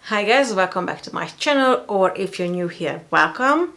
Hi guys, welcome back to my channel, or if you're new here, welcome.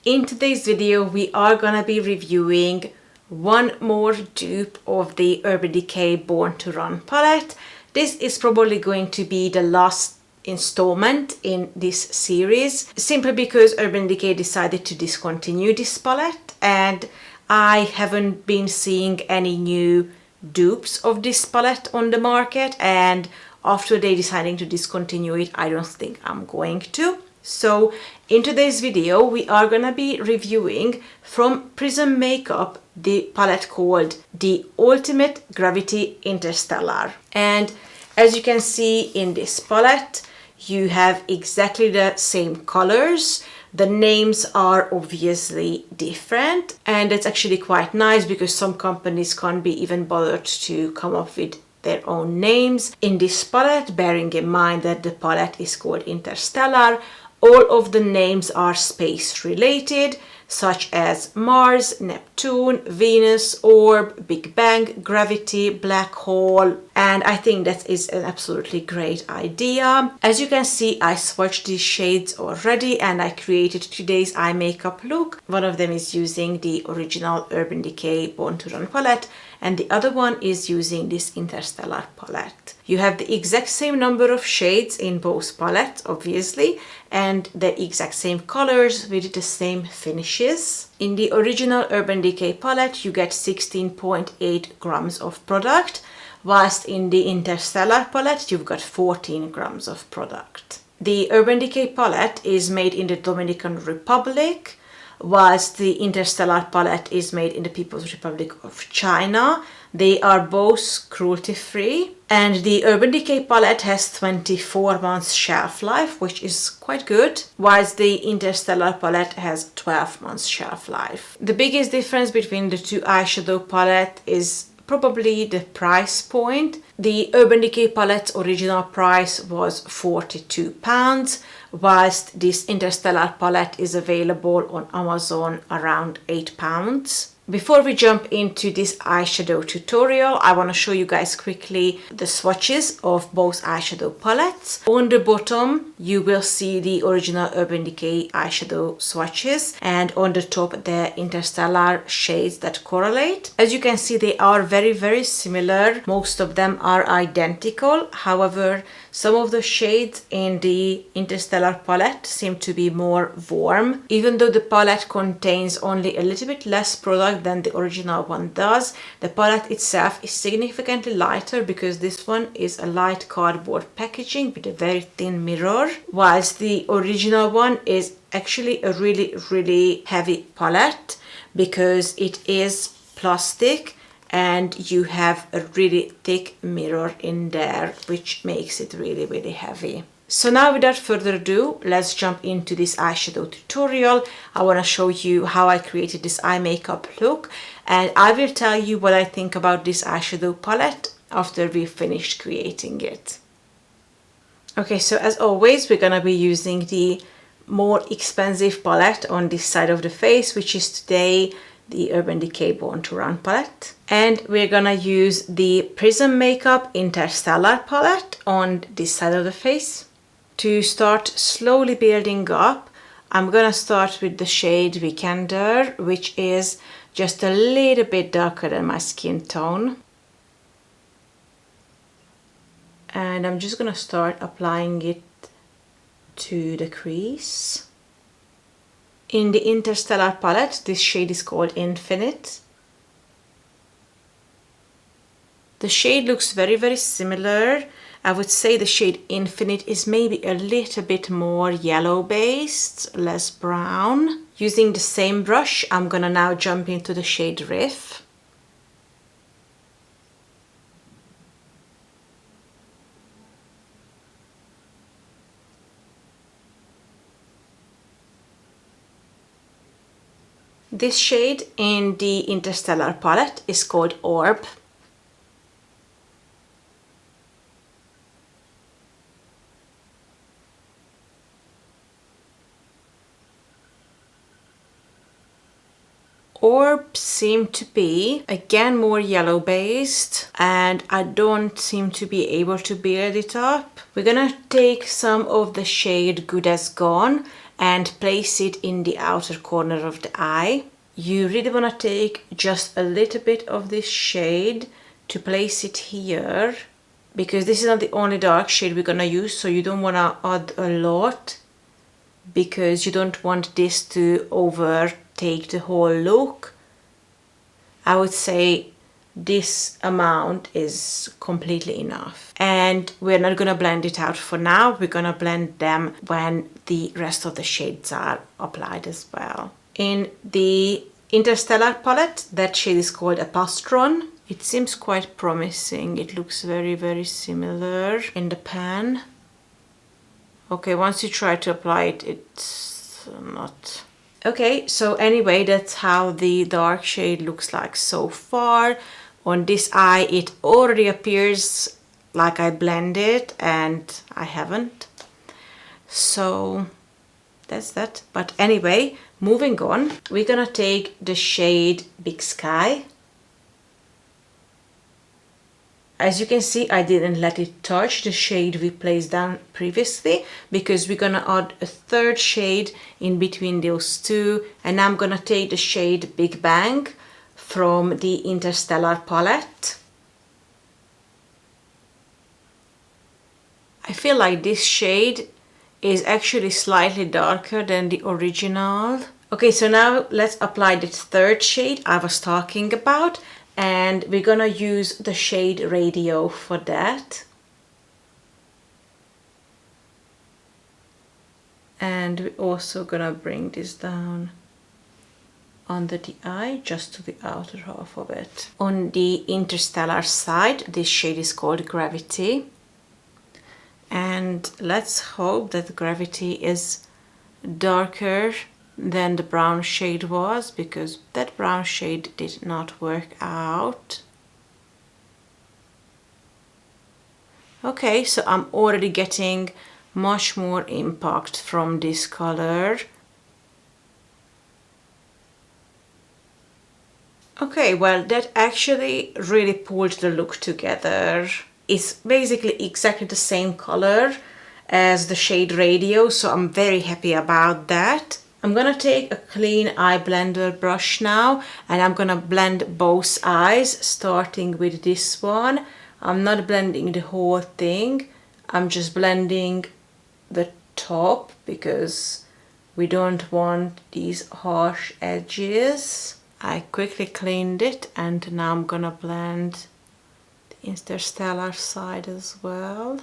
In today's video we are gonna be reviewing one more dupe of the Urban Decay Born to Run palette. This is probably going to be the last installment in this series, simply because Urban Decay decided to discontinue this palette and I haven't been seeing any new dupes of this palette on the market, and after they deciding to discontinue it, I don't think I'm going to. So in today's video we are gonna be reviewing from Prism Makeup the palette called the Ultimate Gravity Interstellar. And as you can see in this palette, you have exactly the same colors. The names are obviously different, and it's actually quite nice because some companies can't be even bothered to come up with their own names in this palette, bearing in mind that the palette is called Interstellar. All of the names are space related, such as Mars, Neptune, Venus, Orb, Big Bang, Gravity, Black Hole, and I think that is an absolutely great idea. As you can see, I swatched these shades already and I created today's eye makeup look. One of them is using the original Urban Decay Born to Run palette, and the other one is using this Interstellar palette. You have the exact same number of shades in both palettes, obviously, and the exact same colors with the same finishes. In the original Urban Decay palette, you get 16.8 grams of product, whilst in the Interstellar palette, you've got 14 grams of product. The Urban Decay palette is made in the Dominican Republic, whilst the Interstellar palette is made in the People's Republic of China. They are both cruelty-free, and the Urban Decay palette has 24 months shelf life, which is quite good, whilst the Interstellar palette has 12 months shelf life. The biggest difference between the two eyeshadow palette is probably the price point. The Urban Decay palette's original price was £42, whilst this Interstellar palette is available on Amazon around £8. Before we jump into this eyeshadow tutorial, I want to show you guys quickly the swatches of both eyeshadow palettes. On the bottom, you will see the original Urban Decay eyeshadow swatches, and on the top, the Interstellar shades that correlate. As you can see, they are very similar. Most of them are identical. However, some of the shades in the Interstellar palette seem to be more warm. Even though the palette contains only a little bit less product than the original one does, the palette itself is significantly lighter because this one is a light cardboard packaging with a very thin mirror, whilst the original one is actually a really heavy palette because it is plastic and you have a really thick mirror in there, which makes it really heavy. So now without further ado, let's jump into this eyeshadow tutorial. I want to show you how I created this eye makeup look, and I will tell you what I think about this eyeshadow palette after we've finished creating it. Okay, so as always, we're gonna be using the more expensive palette on this side of the face, which is today the Urban Decay Born to Run palette. And we're gonna use the Prism Makeup Interstellar palette on this side of the face. To start slowly building up, I'm gonna start with the shade Vikander, which is just a little bit darker than my skin tone. And I'm just gonna start applying it to the crease. In the Interstellar palette, this shade is called Infinite. The shade looks very similar. I would say the shade Infinite is maybe a little bit more yellow based, less brown. Using the same brush, I'm gonna now jump into the shade Riff. This shade in the Interstellar palette is called Orb. orbs seem to be again more yellow based, and I don't seem to be able to build it up. We're gonna take some of the shade Good As Gone and place it in the outer corner of the eye. You really want to take just a little bit of this shade to place it here, because this is not the only dark shade we're gonna use, so you don't want to add a lot because you don't want this to overtake the whole look. I would say this amount is completely enough, and we're not gonna blend it out for now. We're gonna blend them when the rest of the shades are applied as well. In the Interstellar palette, that shade is called Apastron. It seems quite promising. It looks very similar in the pan. Okay, once you try to apply it, it's not. Okay, so anyway, that's how the dark shade looks like so far. On this eye, it already appears like I blended, and I haven't. So that's that. But anyway, moving on, we're gonna take the shade Big Sky. As you can see, I didn't let it touch the shade we placed down previously, because we're gonna add a third shade in between those two, and I'm gonna take the shade Big Bang from the Interstellar palette. I feel like this shade is actually slightly darker than the original. Okay, so now let's apply the third shade I was talking about, and we're gonna use the shade Radio for that. And we're also gonna bring this down under the eye, just to the outer half of it. On the Interstellar side, this shade is called Gravity. And let's hope that Gravity is darker than the brown shade was, because that brown shade did not work out. Okay, so I'm already getting much more impact from this color. Okay, well, that actually really pulled the look together. It's basically exactly the same color as the shade Radio, so I'm very happy about that. I'm gonna take a clean eye blender brush now, and I'm gonna blend both eyes, starting with this one. I'm not blending the whole thing, I'm just blending the top, because we don't want these harsh edges. I quickly cleaned it, and now I'm gonna blend the Interstellar side as well.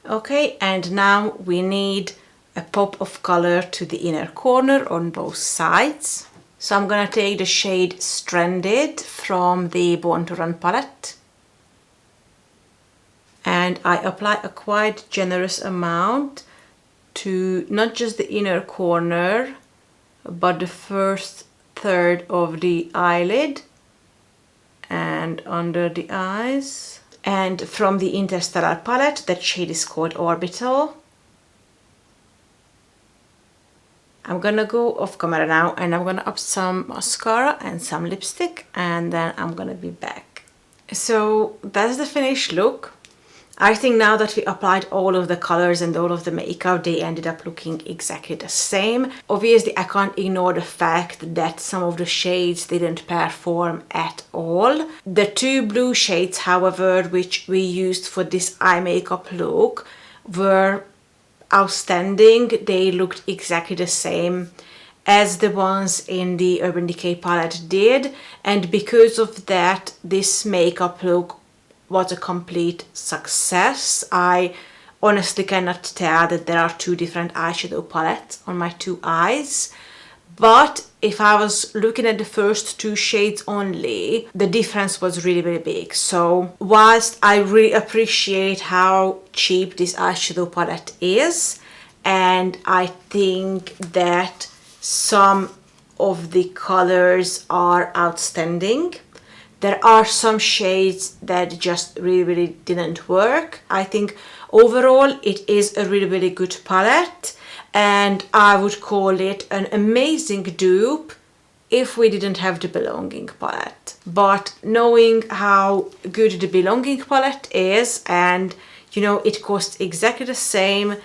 Okay, and now we need a pop of color to the inner corner on both sides. So I'm gonna take the shade Stranded from the Born to Run palette, and I apply a quite generous amount to not just the inner corner, but the first third of the eyelid and under the eyes. And from the Interstellar palette, that shade is called Orbital. I'm gonna go off camera now, and I'm gonna up some mascara and some lipstick, and then I'm gonna be back. So that's the finished look. I think now that we applied all of the colors and all of the makeup, they ended up looking exactly the same. Obviously, I can't ignore the fact that some of the shades didn't perform at all. The two blue shades, however, which we used for this eye makeup look, were outstanding. They looked exactly the same as the ones in the Urban Decay palette did, and because of that, this makeup look was a complete success. I honestly cannot tell that there are two different eyeshadow palettes on my two eyes, but if I was looking at the first two shades only, the difference was really big. So whilst I really appreciate how cheap this eyeshadow palette is, and I think that some of the colors are outstanding, there are some shades that just really didn't work. I think overall it is a really good palette, and I would call it an amazing dupe if we didn't have the Belonging palette. But knowing how good the Belonging palette is, and you know, it costs exactly the same,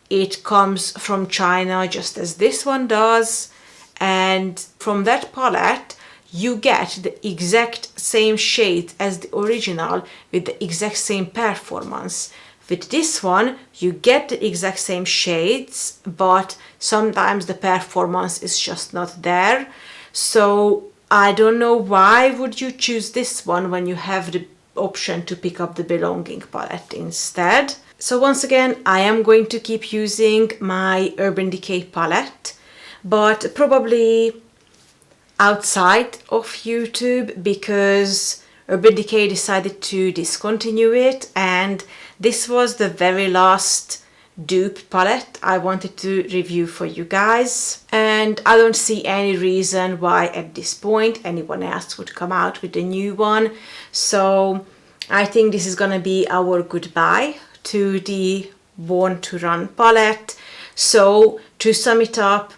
it comes from China just as this one does, and from that palette you get the exact same shade as the original with the exact same performance. With this one, you get the exact same shades, but sometimes the performance is just not there. So I don't know why would you choose this one when you have the option to pick up the Belonging palette instead. So once again, I am going to keep using my Urban Decay palette, but probably outside of YouTube, because Urban Decay decided to discontinue it, and this was the very last dupe palette I wanted to review for you guys, and I don't see any reason why at this point anyone else would come out with a new one. So I think this is gonna be our goodbye to the Born to Run palette. So to sum it up,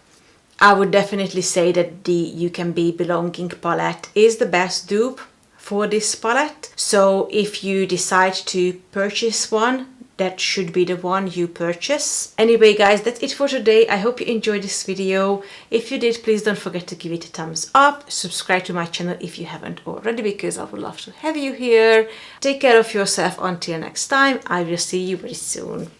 I would definitely say that the Ucanbe Belonging palette is the best dupe for this palette. So if you decide to purchase one, that should be the one you purchase. Anyway guys, that's it for today. I hope you enjoyed this video. If you did, please don't forget to give it a thumbs up. Subscribe to my channel if you haven't already, because I would love to have you here. Take care of yourself until next time. I will see you very soon.